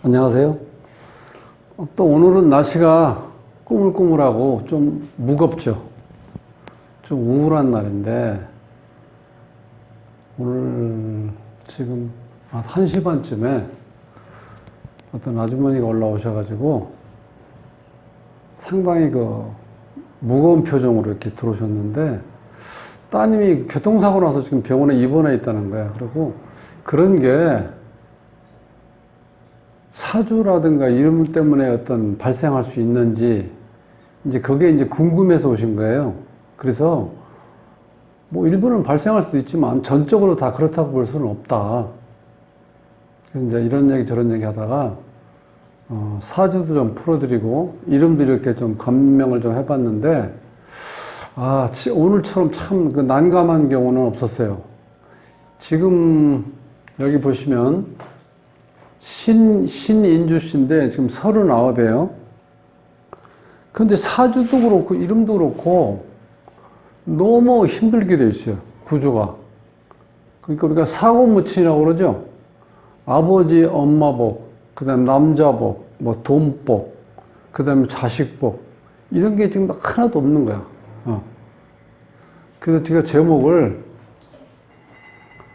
안녕하세요. 또 오늘은 날씨가 꾸물꾸물하고 좀 무겁죠. 좀 우울한 날인데, 오늘 지금 한 1시 반쯤에 어떤 아주머니가 올라오셔가지고 상당히 무거운 표정으로 이렇게 들어오셨는데, 따님이 교통사고 나서 지금 병원에 입원해 있다는 거야. 그리고 그런 게 사주라든가 이름 때문에 어떤 발생할 수 있는지, 이제 그게 이제 궁금해서 오신 거예요. 그래서 뭐 일부는 발생할 수도 있지만 전적으로 다 그렇다고 볼 수는 없다. 그래서 이제 이런 얘기 저런 얘기 하다가 사주도 좀 풀어드리고 이름도 이렇게 좀 감명을 좀 해봤는데, 오늘처럼 참 그 난감한 경우는 없었어요. 지금 여기 보시면 신인주 씨인데 지금 39이에요. 근데 사주도 그렇고 이름도 그렇고 너무 힘들게 돼 있어요. 구조가. 그러니까 우리가 사고무친이라고 그러죠. 아버지, 엄마 복, 그 다음에 남자 복, 뭐 돈복, 그 다음에 자식 복, 이런 게 지금 하나도 없는 거야. 그래서 제가 제목을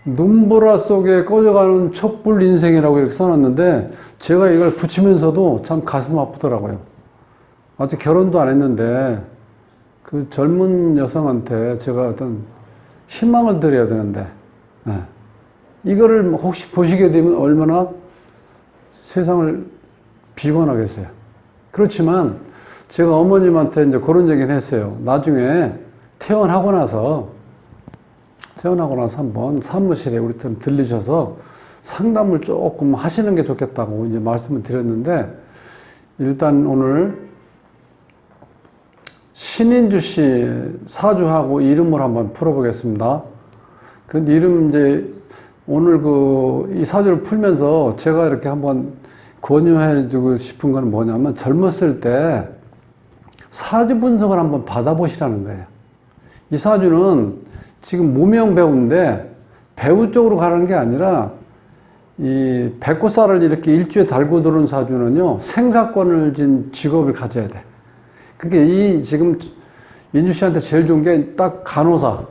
눈보라 속에 꺼져가는 촛불 인생이라고 이렇게 써놨는데, 제가 이걸 붙이면서도 참 가슴 아프더라고요. 아직 결혼도 안 했는데 그 젊은 여성한테 제가 어떤 희망을 드려야 되는데, 이거를 혹시 보시게 되면 얼마나 세상을 비관하겠어요. 그렇지만 제가 어머님한테 이제 그런 얘기를 했어요. 나중에 퇴원하고 나서 한번 사무실에 우리한테 들리셔서 상담을 조금 하시는 게 좋겠다고 이제 말씀을 드렸는데, 일단 오늘 신인주 씨 사주하고 이름을 한번 풀어보겠습니다. 근데 이름 이제 오늘 이 사주를 풀면서 제가 이렇게 한번 권유해주고 싶은 건 뭐냐면, 젊었을 때 사주 분석을 한번 받아보시라는 거예요. 이 사주는 지금 무명 배우인데 배우 쪽으로 가는 게 아니라 이 백호살을 이렇게 일주에 달고 들어온 사주는요, 생사권을 진 직업을 가져야 돼. 그게 이 지금 인주 씨한테 제일 좋은 게 딱 간호사.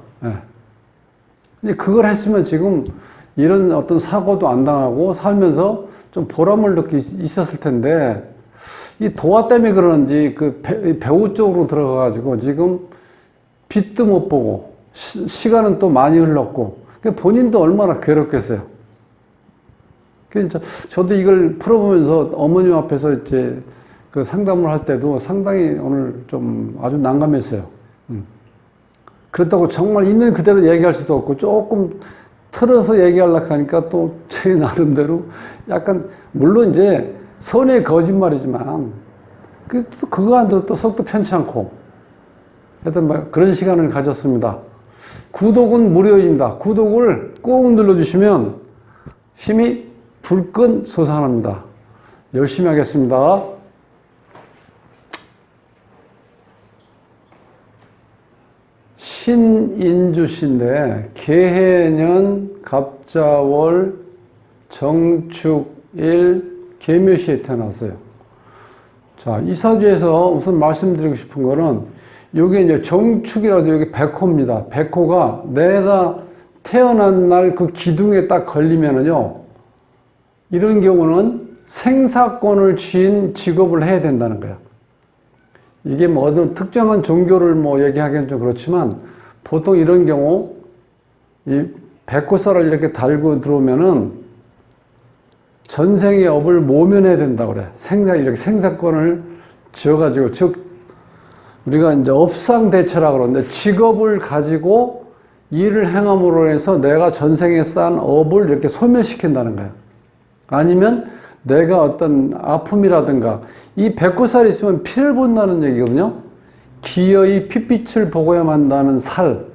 이제 그걸 했으면 지금 이런 어떤 사고도 안 당하고 살면서 좀 보람을 느끼 있었을 텐데, 이 도화 때문에 그러는지 그 배우 쪽으로 들어가가지고 지금 빛도 못 보고 시간은 또 많이 흘렀고, 본인도 얼마나 괴롭겠어요. 그래서 저도 이걸 풀어보면서 어머님 앞에서 이제 그 상담을 할 때도 상당히 오늘 좀 아주 난감했어요. 그렇다고 정말 있는 그대로 얘기할 수도 없고, 조금 틀어서 얘기하려고 하니까 또 제 나름대로 약간, 물론 이제 선의 거짓말이지만 그거 또 속도 편치 않고, 하여튼 그런 시간을 가졌습니다. 구독은 무료입니다. 구독을 꼭 눌러주시면 힘이 불끈 솟아납니다. 열심히 하겠습니다. 신인주 씨인데 개해년 갑자월 정축일 계묘시에 태어났어요. 자, 이 사주에서 우선 말씀드리고 싶은 거는, 요게 이제 정축이라서 여기 백호입니다. 백호가 내가 태어난 날 그 기둥에 딱 걸리면은요, 이런 경우는 생사권을 쥔 직업을 해야 된다는 거야. 이게 뭐 어떤 특정한 종교를 뭐 얘기하기는 좀 그렇지만, 보통 이런 경우 이 백호살을 이렇게 달고 들어오면은 전생의 업을 모면해야 된다고 그래. 이렇게 생사권을 지어가지고, 즉 우리가 이제 업상대처라고 그러는데, 직업을 가지고 일을 행함으로 해서 내가 전생에 쌓은 업을 이렇게 소멸시킨다는 거예요. 아니면 내가 어떤 아픔이라든가, 이 백호살이 있으면 피를 본다는 얘기거든요. 기어이 핏빛을 보고야만 한다는 살.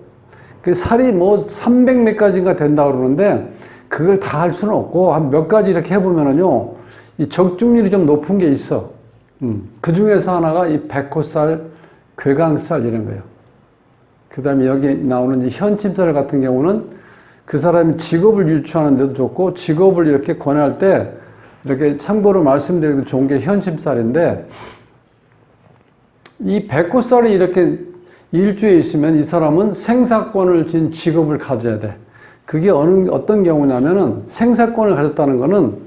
그 살이 뭐 300몇 가지가 된다고 그러는데, 그걸 다 할 수는 없고 한 몇 가지 이렇게 해보면은요, 이 적중률이 좀 높은 게 있어. 그 중에서 하나가 이 백호살, 괴강살 이런 거예요. 그 다음에 여기 나오는 이 현침살 같은 경우는 그 사람이 직업을 유추하는 데도 좋고, 직업을 이렇게 권할 때 이렇게 참고로 말씀드리기도 좋은 게 현심살인데, 이 백호살이 이렇게 일주에 있으면 이 사람은 생사권을 진 직업을 가져야 돼. 그게 어떤 경우냐면은 생사권을 가졌다는 거는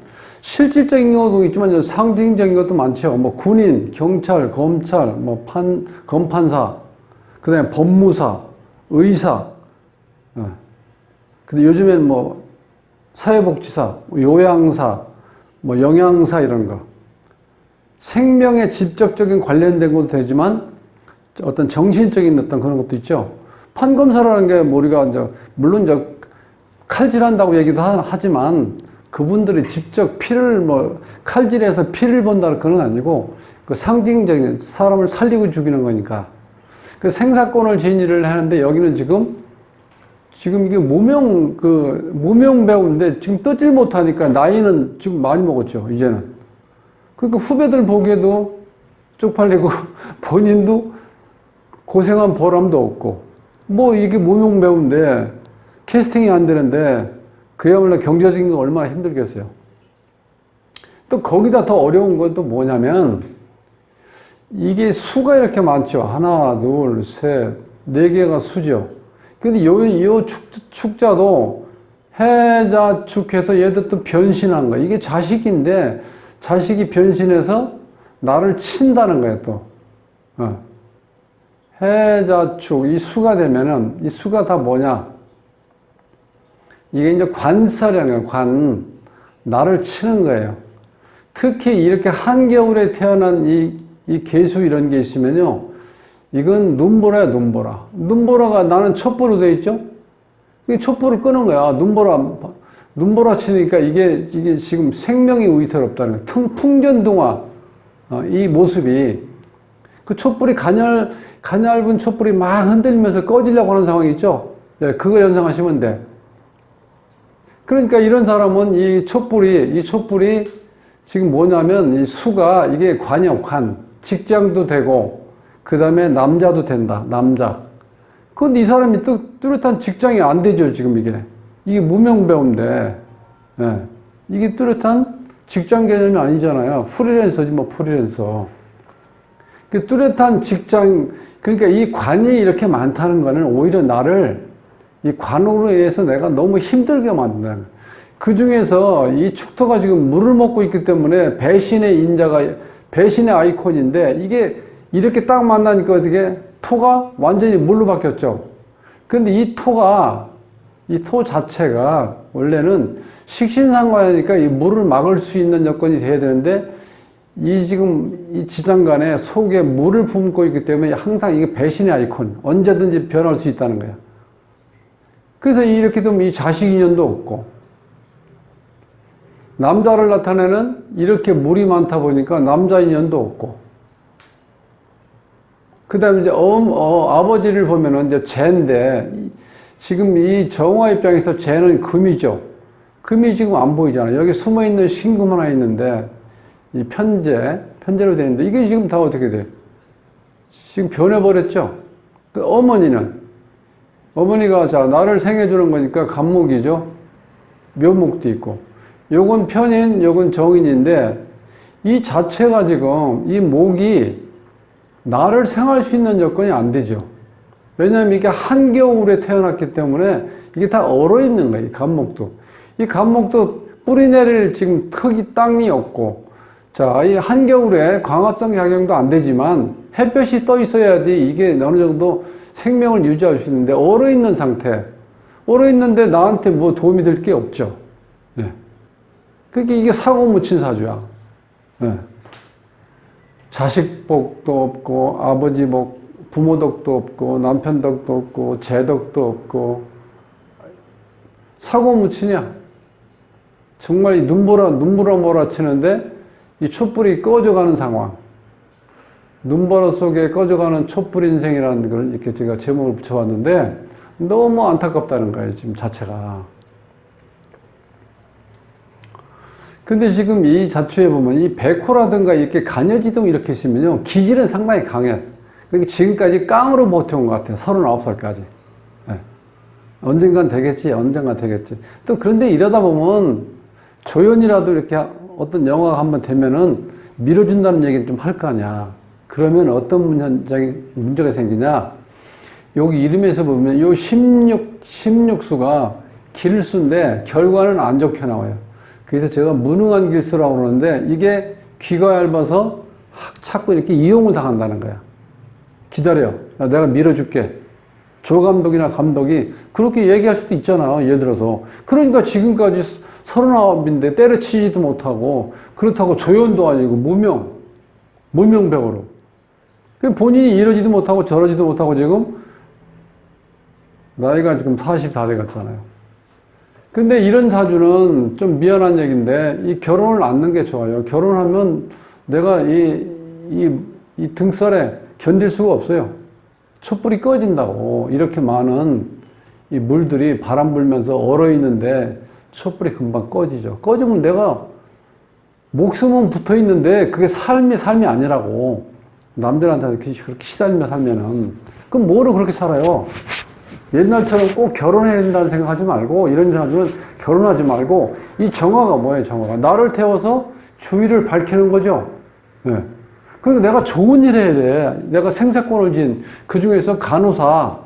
실질적인 경우도 있지만 상징적인 것도 많죠. 뭐 군인, 경찰, 검찰, 뭐 검판사, 그 다음에 법무사, 의사, 근데 요즘엔 뭐 사회복지사, 요양사, 뭐 영양사 이런 거. 생명에 직접적인 관련된 것도 되지만 어떤 정신적인 어떤 그런 것도 있죠. 판검사라는 게 우리가 이제 물론 이제 칼질한다고 얘기도 하지만 그분들이 직접 피를 뭐 칼질해서 피를 본다는 그런 건 아니고 그 상징적인 사람을 살리고 죽이는 거니까 그 생사권을 지닌 일을 하는데 여기는 지금 이게 무명 배우인데 지금 뜨질 못하니까 나이는 지금 많이 먹었죠, 이제는. 그러니까 후배들 보기에도 쪽팔리고 본인도 고생한 보람도 없고 뭐 이게 무명 배우인데 캐스팅이 안 되는데 그야말로 경제적인 거 얼마나 힘들겠어요. 또 거기다 더 어려운 건 또 뭐냐면 이게 수가 이렇게 많죠. 하나, 둘, 셋, 네 개가 수죠. 근데 요 축자도 해자축해서 얘도 또 변신한 거야. 이게 자식인데 자식이 변신해서 나를 친다는 거예요, 또. 해자축, 이 수가 되면은, 이 수가 다 뭐냐? 이게 이제 관살이라는 거예요, 나를 치는 거예요. 특히 이렇게 한겨울에 태어난 이 개수 이런 게 있으면요. 이건 눈보라야, 눈보라. 눈보라가 나는 촛불로 되어 있죠? 이 촛불을 끄는 거야. 눈보라 치니까 이게 지금 생명이 위태롭다는 거야. 풍전등화, 이 모습이. 그 촛불이 가냘픈 촛불이 막 흔들리면서 꺼지려고 하는 상황이 있죠? 네, 그거 연상하시면 돼. 그러니까 이런 사람은 이 촛불이 지금 뭐냐면 이 수가 이게 관이요, 직장도 되고, 그 다음에 남자도 된다, 남자. 그런데 이 사람이 뚜렷한 직장이 안 되죠, 지금 이게. 이게 무명배우인데, 예. 이게 뚜렷한 직장 개념이 아니잖아요. 프리랜서지, 뭐, 프리랜서. 그 뚜렷한 직장, 그러니까 이 관이 이렇게 많다는 거는 오히려 나를 이 관으로 인해서 내가 너무 힘들게 만든다는 거예요. 그 중에서 이 축토가 지금 물을 먹고 있기 때문에 배신의 아이콘인데 이게 이렇게 딱 만나니까 어떻게 토가 완전히 물로 바뀌었죠. 근데 이 토 자체가 원래는 식신상관이니까 이 물을 막을 수 있는 여건이 돼야 되는데 지금 이 지장간에 속에 물을 품고 있기 때문에 항상 이게 배신의 아이콘, 언제든지 변할 수 있다는 거야. 그래서 이렇게 되면 이 자식 인연도 없고, 남자를 나타내는 이렇게 물이 많다 보니까 남자 인연도 없고, 그 다음에 이제 아버지를 보면은 이제 재인데, 지금 이 정화 입장에서 재는 금이죠. 금이 지금 안 보이잖아요. 여기 숨어 있는 신금 하나 있는데, 이 편재로 되어 있는데, 이게 지금 다 어떻게 돼요? 지금 변해버렸죠? 그 어머니가 자, 나를 생해주는 거니까 간목이죠? 묘목도 있고. 요건 편인, 요건 정인인데, 이 자체가 지금, 이 목이 나를 생할 수 있는 여건이 안 되죠. 왜냐하면 이게 한겨울에 태어났기 때문에 이게 다 얼어 있는 거예요, 이 간목도. 이 간목도 뿌리 내릴 지금 땅이 없고, 자, 이 한겨울에 광합성 작용도 안 되지만 햇볕이 떠 있어야지 이게 어느 정도 생명을 유지할 수 있는데 얼어 있는 상태. 얼어 있는데 나한테 뭐 도움이 될 게 없죠. 네. 그러니까 이게 사고 묻힌 사주야. 네. 자식 복도 없고, 아버지 부모 덕도 없고, 남편 덕도 없고, 제 덕도 없고, 사고 묻히냐? 정말 이 눈보라 몰아치는데 이 촛불이 꺼져가는 상황. 눈보라 속에 꺼져가는 촛불 인생이라는 걸 이렇게 제가 제목을 붙여봤는데 너무 안타깝다는 거예요, 지금 자체가. 근데 지금 이 자취에 보면 이 백호라든가 이렇게 간여지동 이렇게 있으면요, 기질은 상당히 강해. 그러니까 지금까지 깡으로 버텨온 것 같아요, 39살까지. 네. 언젠간 되겠지. 또 그런데 이러다 보면 조연이라도 이렇게 어떤 영화가 한번 되면은 밀어준다는 얘기는 좀 할 거 아니야. 그러면 어떤 문제가 생기냐? 여기 이름에서 보면 요 16수가 길수인데 결과는 안 좋게 나와요. 그래서 제가 무능한 길수라고 그러는데 이게 귀가 얇아서 자꾸 이렇게 이용을 당한다는 거야. 기다려. 내가 밀어줄게. 조 감독이나 감독이 그렇게 얘기할 수도 있잖아. 예를 들어서. 그러니까 지금까지 39인데 때려치지도 못하고 그렇다고 조연도 아니고 무명백으로. 본인이 이러지도 못하고 저러지도 못하고 지금 나이가 지금 40 다 돼갔잖아요. 근데 이런 사주는 좀 미안한 얘기인데 이 결혼을 않는 게 좋아요. 결혼하면 내가 이 등살에 견딜 수가 없어요. 촛불이 꺼진다고. 이렇게 많은 이 물들이 바람 불면서 얼어 있는데 촛불이 금방 꺼지죠. 꺼지면 내가 목숨은 붙어 있는데 그게 삶이 아니라고. 남들한테 그렇게 시달리며 살면은. 그럼 뭐로 그렇게 살아요? 옛날처럼 꼭 결혼해야 된다는 생각하지 말고, 이런 사주는 결혼하지 말고, 이 정화가 뭐예요, 정화가? 나를 태워서 주위를 밝히는 거죠. 네. 그러니까 내가 좋은 일 해야 돼. 내가 생사권을 진, 그 중에서 간호사.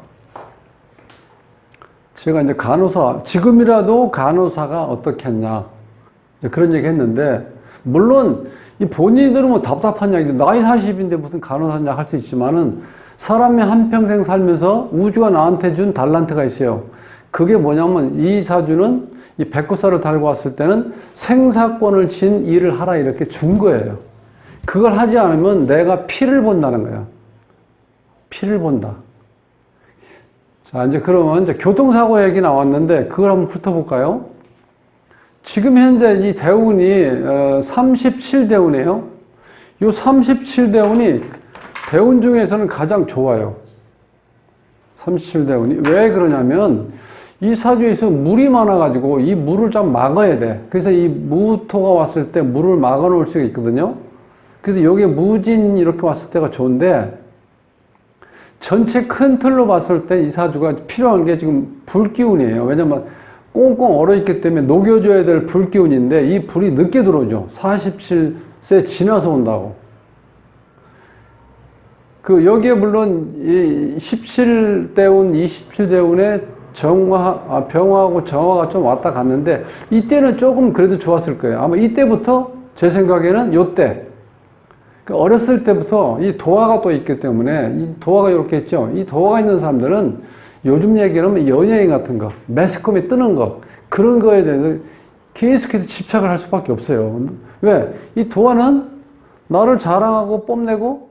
제가 이제 간호사, 지금이라도 간호사가 어떻게 했냐. 그런 얘기 했는데, 물론, 이 본인들은 뭐 답답한 이야기도, 나이 40인데 무슨 간호사냐 할 수 있지만은, 사람이 한평생 살면서 우주가 나한테 준 달란트가 있어요. 그게 뭐냐면 이 사주는 이 백구살을 달고 왔을 때는 생사권을 진 일을 하라 이렇게 준 거예요. 그걸 하지 않으면 내가 피를 본다는 거야. 피를 본다. 자, 이제 그러면 이제 교통사고 얘기 나왔는데 그걸 한번 훑어볼까요? 지금 현재 이 대운이 37대운이에요. 요 37대운이 대운 중에서는 가장 좋아요. 37대운이. 왜 그러냐면 이 사주에서 물이 많아가지고 이 물을 좀 막아야 돼. 그래서 이 무토가 왔을 때 물을 막아 놓을 수가 있거든요. 그래서 여기에 무진 이렇게 왔을 때가 좋은데 전체 큰 틀로 봤을 때 이 사주가 필요한 게 지금 불기운이에요. 왜냐면 꽁꽁 얼어있기 때문에 녹여줘야 될 불기운인데 이 불이 늦게 들어오죠. 47세 지나서 온다고. 여기에 물론 이 17대운, 27대운에 병화하고 정화가 좀 왔다 갔는데 이때는 조금 그래도 좋았을 거예요. 아마 이때부터 제 생각에는 요때. 어렸을 때부터 이 도화가 또 있기 때문에 이 도화가 이렇게 있죠. 이 도화가 있는 사람들은 요즘 얘기를 하면 연예인 같은 거, 매스컴에 뜨는 거, 그런 거에 대해서 계속해서 집착을 할 수밖에 없어요. 왜? 이 도화는 나를 자랑하고 뽐내고,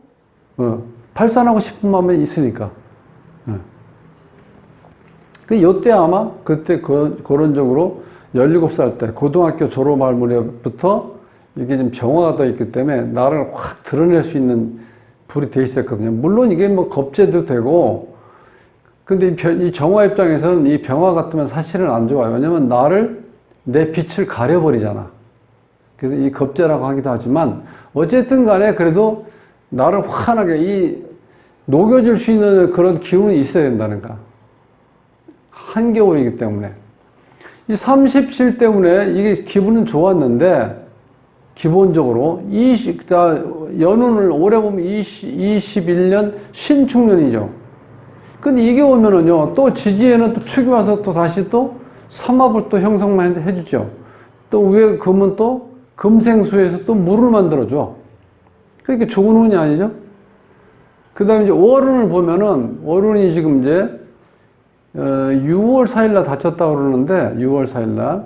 발산하고 싶은 마음이 있으니까. 요때 아마 그때 그런 적으로 17살 때 고등학교 졸업할 무렵부터 이게 좀 정화가 떠 있기 때문에 나를 확 드러낼 수 있는 불이 돼 있었거든요. 물론 이게 뭐 겁제도 되고, 근데 이 정화 입장에서는 이 병화 같으면 사실은 안 좋아요. 왜냐면 내 빛을 가려버리잖아. 그래서 이 겁제라고 하기도 하지만 어쨌든 간에 그래도 나를 환하게 녹여줄 수 있는 그런 기운이 있어야 된다는 거. 한겨울이기 때문에. 이 37 때문에 이게 기분은 좋았는데, 기본적으로, 연운을 올해 보면 21년 신축년이죠. 근데 이게 오면은요, 또 지지에는 또 축이 와서 또 다시 또 삼합을 또 형성만 해주죠. 또 위에 금은 또 금생수에서 또 물을 만들어줘. 그러니까 좋은 운이 아니죠? 그 다음에 이제 월운을 보면은, 월운이 지금 이제, 6월 4일날 닫혔다고 그러는데, 6월 4일날.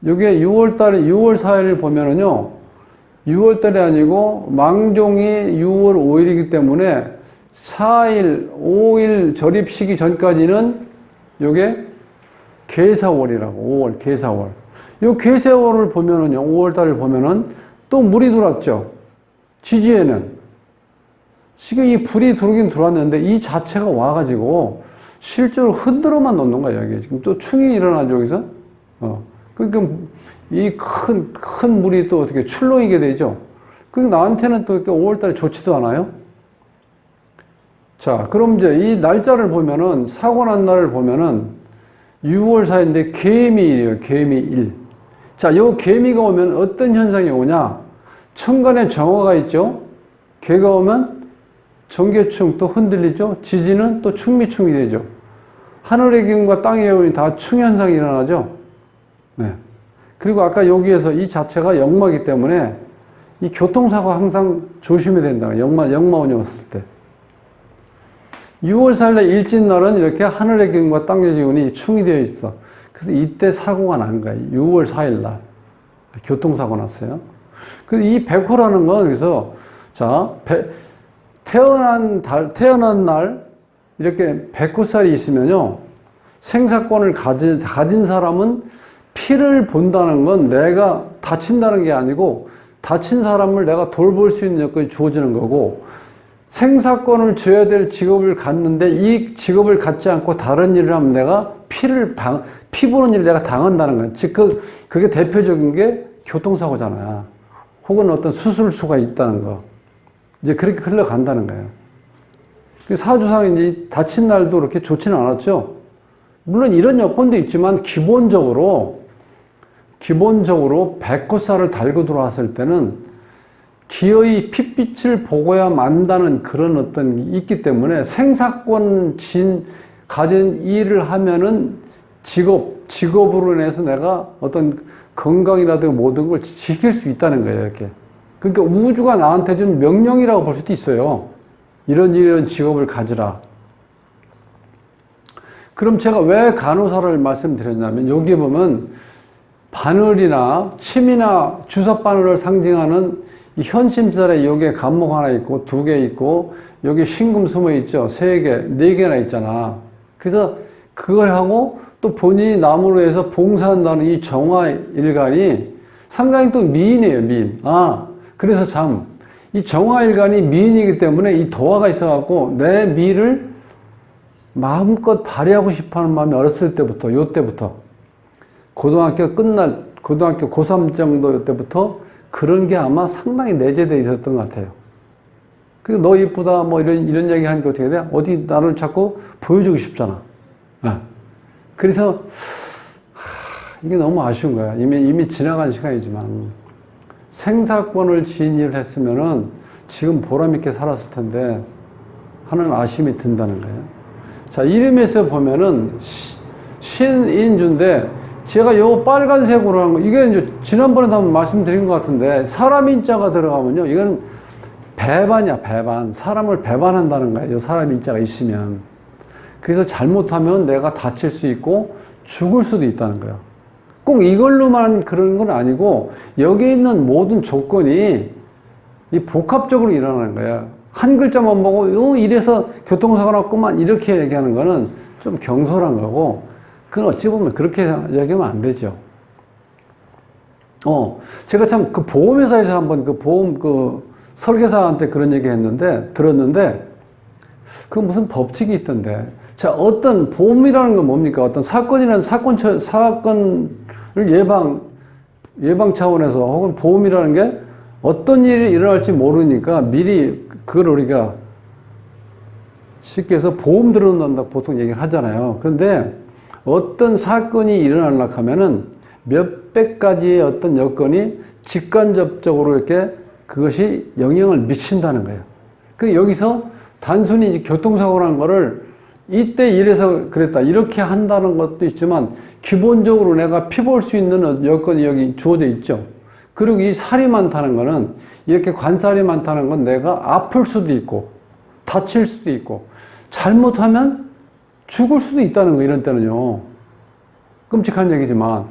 이게 6월 4일 보면은요, 6월 달이 아니고, 망종이 6월 5일이기 때문에, 4일, 5일 절입시기 전까지는, 요게 계사월이라고, 5월, 계사월. 요 계사월을 보면은요, 5월 달을 보면은, 또 물이 들어왔죠. 지지에는. 지금 이 불이 들어오긴 들어왔는데 이 자체가 와가지고 실제로 흔들어만 놓는 거예요. 여기 지금 또 충이 일어나죠, 여기서. 그러니까 이 큰 물이 또 어떻게 출렁이게 되죠. 그러니까 나한테는 또 5월달에 좋지도 않아요. 자, 그럼 이제 이 날짜를 보면은, 사고 난 날을 보면은 6월 4일인데 개미일이에요. 개미일. 자, 요 개미가 오면 어떤 현상이 오냐? 천간에 정화가 있죠? 개가 오면 정계충 또 흔들리죠? 지지는 또 충미충이 되죠. 하늘의 기운과 땅의 기운이 다 충현상이 일어나죠? 네. 그리고 아까 여기에서 이 자체가 역마이기 때문에 이 교통사고 항상 조심해야 된다. 역마운이 왔을 때. 6월 4일에 일진날은 이렇게 하늘의 기운과 땅의 기운이 충이 되어 있어. 그래서 이때 사고가 난 거예요. 6월 4일날. 교통사고 났어요. 그래서 이 백호라는 건, 그래서, 자, 태어난 날, 이렇게 백호살이 있으면요, 생사권을 가진 사람은 피를 본다는 건 내가 다친다는 게 아니고, 다친 사람을 내가 돌볼 수 있는 여건이 주어지는 거고, 생사권을 줘야 될 직업을 갖는데 이 직업을 갖지 않고 다른 일을 하면 내가 피 보는 일을 내가 당한다는 거예요. 즉, 그게 대표적인 게 교통사고잖아요. 혹은 어떤 수술수가 있다는 거. 이제 그렇게 흘러간다는 거예요. 사주상 이제 다친 날도 그렇게 좋지는 않았죠. 물론 이런 여건도 있지만 기본적으로 백호살을 달고 들어왔을 때는 기어이 핏빛을 보고야 만다는 그런 어떤 게 있기 때문에 생사권 가진 일을 하면은 직업으로 인해서 내가 어떤 건강이라든가 모든 걸 지킬 수 있다는 거예요, 이렇게. 그러니까 우주가 나한테 준 명령이라고 볼 수도 있어요. 이런 직업을 가지라. 그럼 제가 왜 간호사를 말씀드렸냐면, 여기 보면 바늘이나 침이나 주사바늘을 상징하는 이 현심살에 여기에 간목 하나 있고, 2개 있고, 여기 신금 숨어 있죠. 3개, 4개나 있잖아. 그래서 그걸 하고 또 본인이 남으로 해서 봉사한다는 이 정화일간이 상당히 또 미인이에요, 미인. 그래서 이 정화일간이 미인이기 때문에 이 도화가 있어갖고 내 미를 마음껏 발휘하고 싶어 하는 마음이 어렸을 때부터, 요때부터. 고등학교 고3 정도 요때부터 그런 게 아마 상당히 내재되어 있었던 것 같아요. 그래서 너 이쁘다, 뭐 이런 얘기 하니까 어떻게 돼? 어디 나를 자꾸 보여주고 싶잖아. 그래서, 이게 너무 아쉬운 거야. 이미 지나간 시간이지만. 생사권을 지닌 일을 했으면은 지금 보람있게 살았을 텐데 하는 아쉬움이 든다는 거예요. 자, 이름에서 보면은 신인주인데 제가 요 빨간색으로 한 거, 이게 이제 지난번에도 한번 말씀드린 것 같은데 사람 인자가 들어가면요. 이건 배반이야, 배반. 사람을 배반한다는 거예요. 요 사람 인자가 있으면. 그래서 잘못하면 내가 다칠 수 있고 죽을 수도 있다는 거예요. 꼭 이걸로만 그런 건 아니고 여기 있는 모든 조건이 이 복합적으로 일어나는 거예요. 한 글자만 보고 이래서 교통사고 났구만 이렇게 얘기하는 거는 좀 경솔한 거고 그건 어찌 보면 그렇게 얘기하면 안 되죠. 제가 참 그 보험회사에서 한번 그 보험 설계사한테 그런 얘기 들었는데 그 무슨 법칙이 있던데. 자, 어떤 보험이라는 건 뭡니까? 어떤 사건이라는 사건을 예방 차원에서 혹은 보험이라는 게 어떤 일이 일어날지 모르니까 미리 그걸 우리가 쉽게 해서 보험 들어놓는다고 보통 얘기를 하잖아요. 그런데 어떤 사건이 일어나려고 하면은 몇백 가지의 어떤 여건이 직간접적으로 이렇게 그것이 영향을 미친다는 거예요. 그 여기서 단순히 이제 교통사고라는 거를 이때 이래서 그랬다 이렇게 한다는 것도 있지만 기본적으로 내가 피 볼 수 있는 여건이 여기 주어져 있죠. 그리고 이 살이 많다는 거는 이렇게 관살이 많다는 건 내가 아플 수도 있고 다칠 수도 있고 잘못하면 죽을 수도 있다는 거 이런 때는요. 끔찍한 얘기지만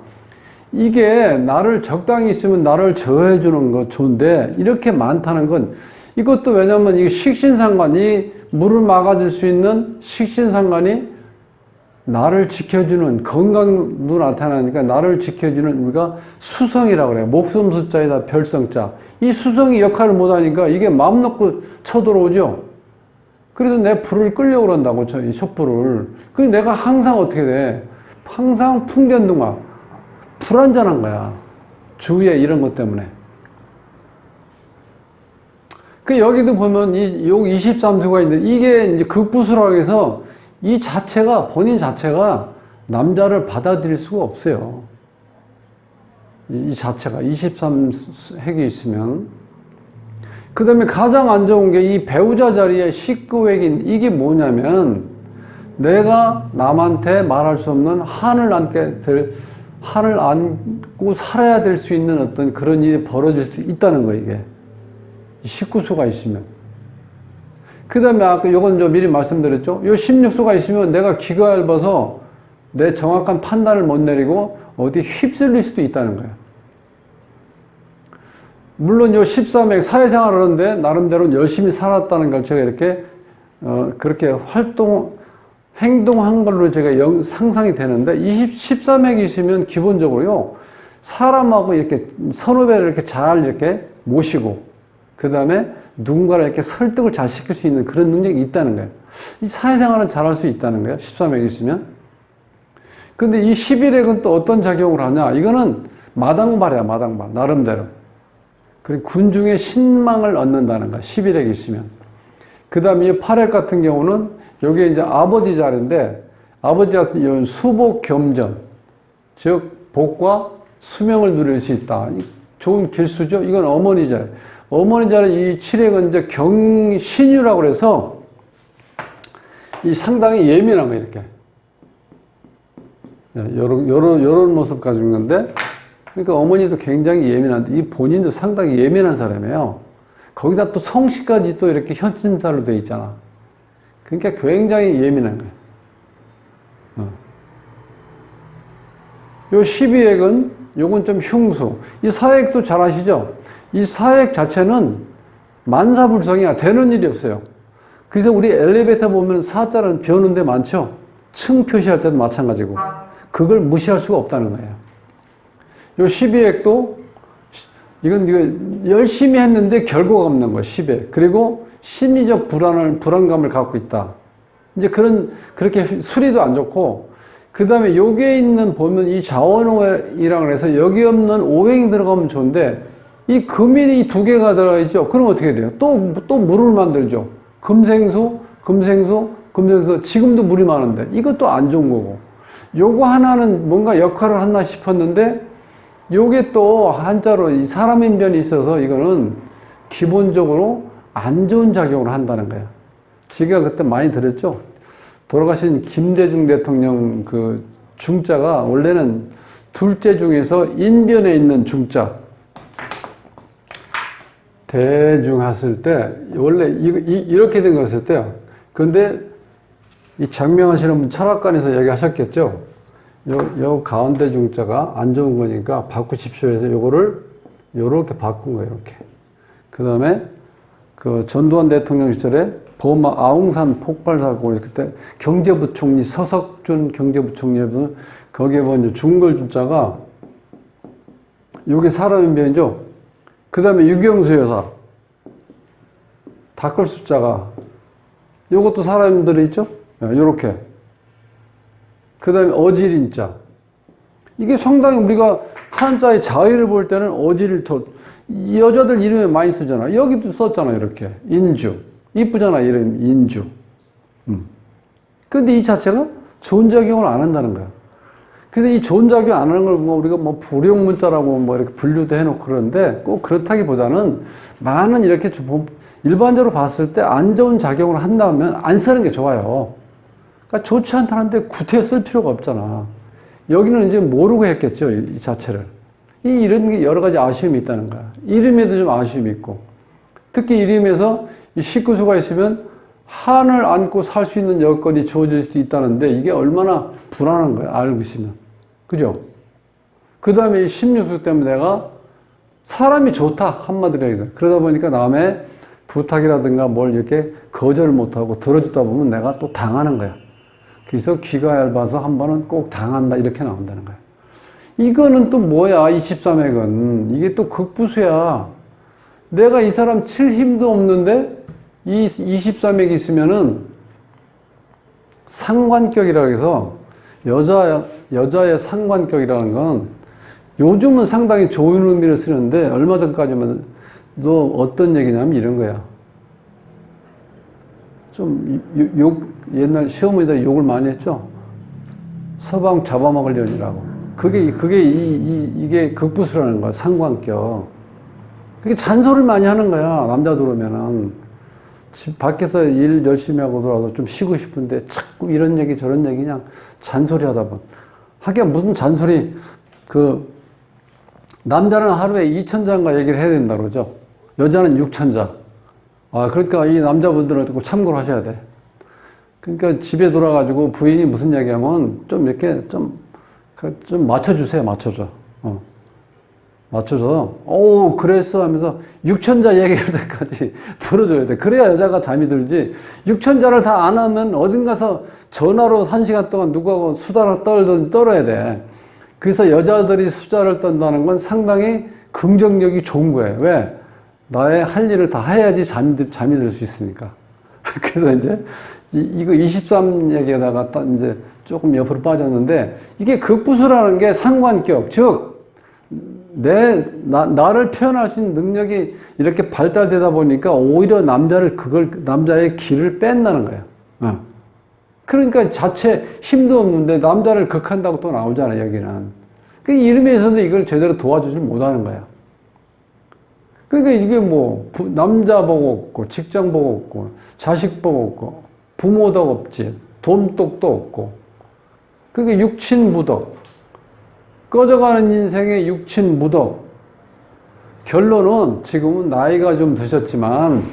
이게 나를 적당히 있으면 나를 저해주는 거 좋은데 이렇게 많다는 건 이것도 왜냐면 이게 식신상관이 물을 막아줄 수 있는 식신상관이 나를 지켜주는 건강도 나타나니까 나를 지켜주는 우리가 수성이라고 그래요. 목숨 숫자에다 별성자. 이 수성이 역할을 못하니까 이게 마음 놓고 쳐들어오죠. 그래서 내 불을 끌려고 그런다고 이 촛불을. 그래서 내가 항상 어떻게 돼? 항상 풍전등화. 불안전한 거야. 주위에 이런 것 때문에. 그 여기도 보면 요 23수가 있는데 이게 이제 극부수라고 해서 이 자체가 본인 자체가 남자를 받아들일 수가 없어요. 이 자체가 23핵이 있으면. 그 다음에 가장 안 좋은 게 이 배우자 자리에 19핵인 이게 뭐냐면 내가 남한테 말할 수 없는 한을 안고 살아야 될 수 있는 어떤 그런 일이 벌어질 수 있다는 거예요, 이게. 19수가 있으면. 그 다음에 아까 요건 좀 미리 말씀드렸죠? 요 16수가 있으면 내가 귀가 얇아서 내 정확한 판단을 못 내리고 어디 휩쓸릴 수도 있다는 거예요. 물론 요 13획 사회생활을 하는데 나름대로 열심히 살았다는 걸 제가 이렇게 그렇게 행동한 걸로 제가 상상이 되는데 13획이 있으면 기본적으로요 사람하고 이렇게 선후배를 이렇게 잘 이렇게 모시고 그 다음에 누군가를 이렇게 설득을 잘 시킬 수 있는 그런 능력이 있다는 거예요. 이 사회생활은 잘할 수 있다는 거예요. 13획이 있으면. 근데 이 11획은 또 어떤 작용을 하냐? 이거는 마당발이야, 마당발. 나름대로. 그리고 군중의 신망을 얻는다는 거야. 11획이 있으면. 그 다음에 이 8획 같은 경우는 여기에 이제 아버지 자리인데 아버지 같은 경우는 수복 겸전. 즉, 복과 수명을 누릴 수 있다. 좋은 길수죠? 이건 어머니 자리. 어머니 자리 이 7획은 이제 경신유라고 그래서 이 상당히 예민한 거예요, 이렇게. 요런 모습 가지고 있는데, 그러니까 어머니도 굉장히 예민한데, 이 본인도 상당히 예민한 사람이에요. 거기다 또 성씨까지 또 이렇게 현진살로 되어 있잖아. 그러니까 굉장히 예민한 거예요. 요 12획은, 요건 좀 흉수. 이 사획도 잘 아시죠? 이 사획 자체는 만사불성이야. 되는 일이 없어요. 그래서 우리 엘리베이터 보면 사자는 비오는 데 많죠? 층 표시할 때도 마찬가지고. 그걸 무시할 수가 없다는 거예요. 요 12획도, 이건 열심히 했는데 결과가 없는 거예요, 10획. 그리고 심리적 불안감을 갖고 있다. 이제 그렇게 수리도 안 좋고, 그 다음에 여기에 있는 보면 이 자원오행이라고 해서 여기 없는 오행이 들어가면 좋은데, 이 금일이 두 개가 들어가있죠? 그럼 어떻게 돼요? 또 물을 만들죠. 금생수, 지금도 물이 많은데, 이것도 안 좋은 거고. 요거 하나는 뭔가 역할을 하나 싶었는데, 요게 또 한자로 이 사람인변이 있어서 이거는 기본적으로 안 좋은 작용을 한다는 거예요. 제가 그때 많이 들었죠? 돌아가신 김대중 대통령 그 중자가 원래는 둘째 중에서 인변에 있는 중자. 대중 했을 때, 원래 이렇게 된 거였을 때요. 근데 이 장명하시는 분 철학관에서 얘기하셨겠죠? 요 가운데 중자가 안 좋은 거니까 바꾸십시오 해서 요거를 요렇게 바꾼 거예요, 이렇게. 그 다음에 그 전두환 대통령 시절에 버마 아웅산 폭발 사고, 그때 경제부총리 서석준 경제부총리분, 거기에 보면 중걸 중자가 요게 사람인변이죠? 그 다음에 유경수 여사, 닦을 숫자가, 요것도 사람들이 있죠? 요렇게. 그 다음에 어지린자. 이게 상당히 우리가 한자의 자의를 볼 때는 어지를 여자들 이름에 많이 쓰잖아. 여기도 썼잖아, 이렇게. 인주. 이쁘잖아, 이름, 인주. 근데 이 자체가 좋은 작용을 안 한다는 거야. 그래서 이 좋은 작용 안 하는 걸 우리가 불용문자라고 이렇게 분류도 해놓고 그러는데 꼭 그렇다기보다는 많은 이렇게 일반적으로 봤을 때 안 좋은 작용을 한다면 안 쓰는 게 좋아요. 그러니까 좋지 않다는데 구태여 쓸 필요가 없잖아. 여기는 이제 모르고 했겠죠, 이 자체를. 이런 게 여러 가지 아쉬움이 있다는 거야. 이름에도 좀 아쉬움이 있고. 특히 이름에서 이 19수가 있으면 한을 안고 살 수 있는 여건이 주어질 수도 있다는데 이게 얼마나 불안한 거야, 알고 있으면. 그죠? 그 다음에 이 16수 때문에 내가 사람이 좋다, 한마디로 해서. 그러다 보니까 남의 부탁이라든가 뭘 이렇게 거절을 못하고 들어주다 보면 내가 또 당하는 거야. 그래서 귀가 얇아서 한 번은 꼭 당한다, 이렇게 나온다는 거야. 이거는 또 뭐야, 23핵은. 이게 또 극부수야. 내가 이 사람 칠 힘도 없는데 이 23핵이 있으면은 상관격이라고 해서 여자의 상관격이라는 건 요즘은 상당히 좋은 의미를 쓰는데 얼마 전까지만 너 어떤 얘기냐면 이런 거야. 좀 옛날 시어머니들 욕을 많이 했죠. 서방 잡아먹을 년이라고. 이게 극부수라는 거야, 상관격. 그게 잔소리를 많이 하는 거야, 남자들 오면은. 집 밖에서 일 열심히 하고 들어와서 좀 쉬고 싶은데 자꾸 이런 얘기 저런 얘기 그냥 잔소리 하다 보면. 하긴 무슨 잔소리, 남자는 하루에 2,000자인가 얘기를 해야 된다 그러죠. 여자는 6,000자. 그러니까 이 남자분들은 꼭 참고를 하셔야 돼. 그러니까 집에 돌아가지고 부인이 무슨 얘기하면 좀 이렇게 좀 맞춰주세요. 맞춰줘. 맞춰서, 그랬어 하면서 6,000자 얘기할 때까지 들어줘야 돼. 그래야 여자가 잠이 들지. 6,000자를 다 안 하면 어딘 가서 전화로 1시간 동안 누구하고 수다를 떨어야 돼. 그래서 여자들이 수다를 떤다는 건 상당히 긍정력이 좋은 거예요. 왜? 나의 할 일을 다 해야지 잠이 들 수 있으니까. 그래서 이제, 이거 23 얘기에다가 이제 조금 옆으로 빠졌는데, 이게 극부수라는 게 상관격, 즉, 나를 표현할 수 있는 능력이 이렇게 발달되다 보니까 오히려 남자의 길을 뺀다는 거예요. 그러니까 자체 힘도 없는데 남자를 극한다고 또 나오잖아요, 여기는. 그 이름에서도 이걸 제대로 도와주질 못하는 거예요. 그러니까 이게 남자 복 없고, 직장 복 없고, 자식 복 없고, 부모도 없지, 돈독도 없고, 그게 육친무덕. 꺼져가는 인생의 육친무덕. 결론은 지금은 나이가 좀 드셨지만,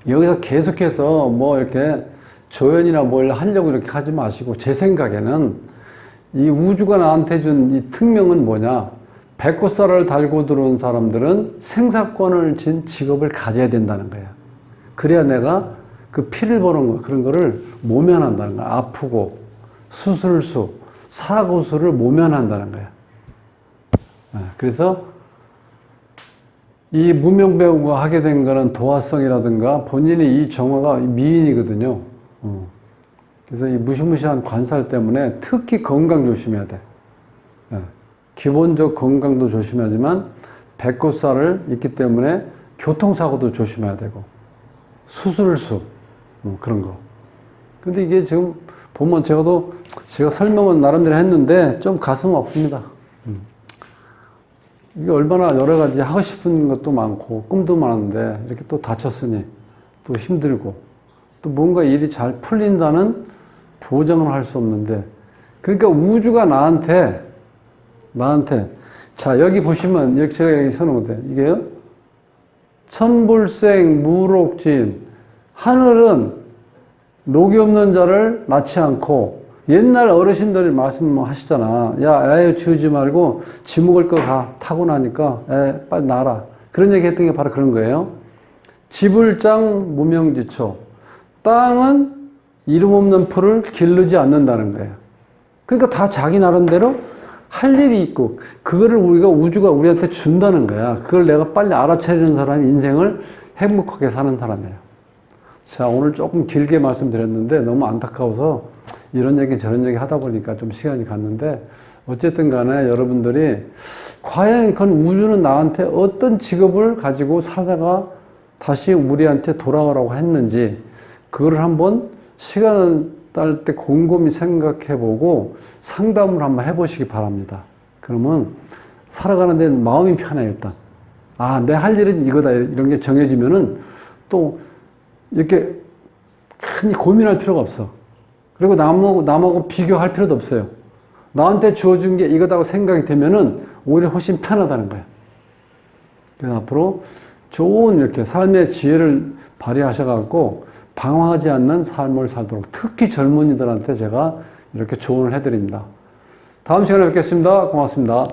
여기서 계속해서 이렇게 조연이나 뭘 하려고 이렇게 하지 마시고, 제 생각에는 이 우주가 나한테 준 이 특명은 뭐냐? 배꼽살을 달고 들어온 사람들은 생사권을 진 직업을 가져야 된다는 거야. 그래야 내가 그 피를 보는 거, 그런 거를 모면한다는 거야. 아프고, 수술수, 사고수를 모면한다는 거야. 그래서 이 무명배우가 하게 된 거는 도화성이라든가 본인이 이 정화가 미인이거든요. 그래서 이 무시무시한 관살 때문에 특히 건강 조심해야 돼. 기본적 건강도 조심하지만 배꼽살을 있기 때문에 교통사고도 조심해야 되고 수술수 그런 거. 근데 이게 지금 보면 제가 설명은 나름대로 했는데 좀 가슴 아픕니다. 이게 얼마나 여러 가지 하고 싶은 것도 많고 꿈도 많은데 이렇게 또 다쳤으니 또 힘들고 또 뭔가 일이 잘 풀린다는 보장을 할 수 없는데 그러니까 우주가 나한테 자 여기 보시면 이렇게 제가 여기 써놓은 건데 이게요 천불생 무록진 하늘은 녹이 없는 자를 낳지 않고 옛날 어르신들이 말씀하시잖아. 야, 애 지우지 말고 지 먹을 거 가 타고 나니까 애 빨리 낳아라. 그런 얘기 했던 게 바로 그런 거예요. 지불장 무명지초. 땅은 이름 없는 풀을 기르지 않는다는 거예요. 그러니까 다 자기 나름대로 할 일이 있고 그거를 우주가 우리한테 준다는 거야. 그걸 내가 빨리 알아차리는 사람이 인생을 행복하게 사는 사람이에요. 자, 오늘 조금 길게 말씀드렸는데 너무 안타까워서 이런 얘기 저런 얘기 하다 보니까 좀 시간이 갔는데 어쨌든 간에 여러분들이 과연 그 우주는 나한테 어떤 직업을 가지고 살다가 다시 우리한테 돌아오라고 했는지 그거를 한번 시간 딸 때 곰곰이 생각해 보고 상담을 한번 해보시기 바랍니다. 그러면 살아가는데 마음이 편해 일단. 아, 내 할 일은 이거다 이런 게 정해지면은 또 이렇게 큰 고민할 필요가 없어. 그리고 남하고 비교할 필요도 없어요. 나한테 주어진 게 이거다고 생각이 되면은 오히려 훨씬 편하다는 거야. 그래서 앞으로 좋은 이렇게 삶의 지혜를 발휘하셔갖고 방황하지 않는 삶을 살도록 특히 젊은이들한테 제가 이렇게 조언을 해드립니다. 다음 시간에 뵙겠습니다. 고맙습니다.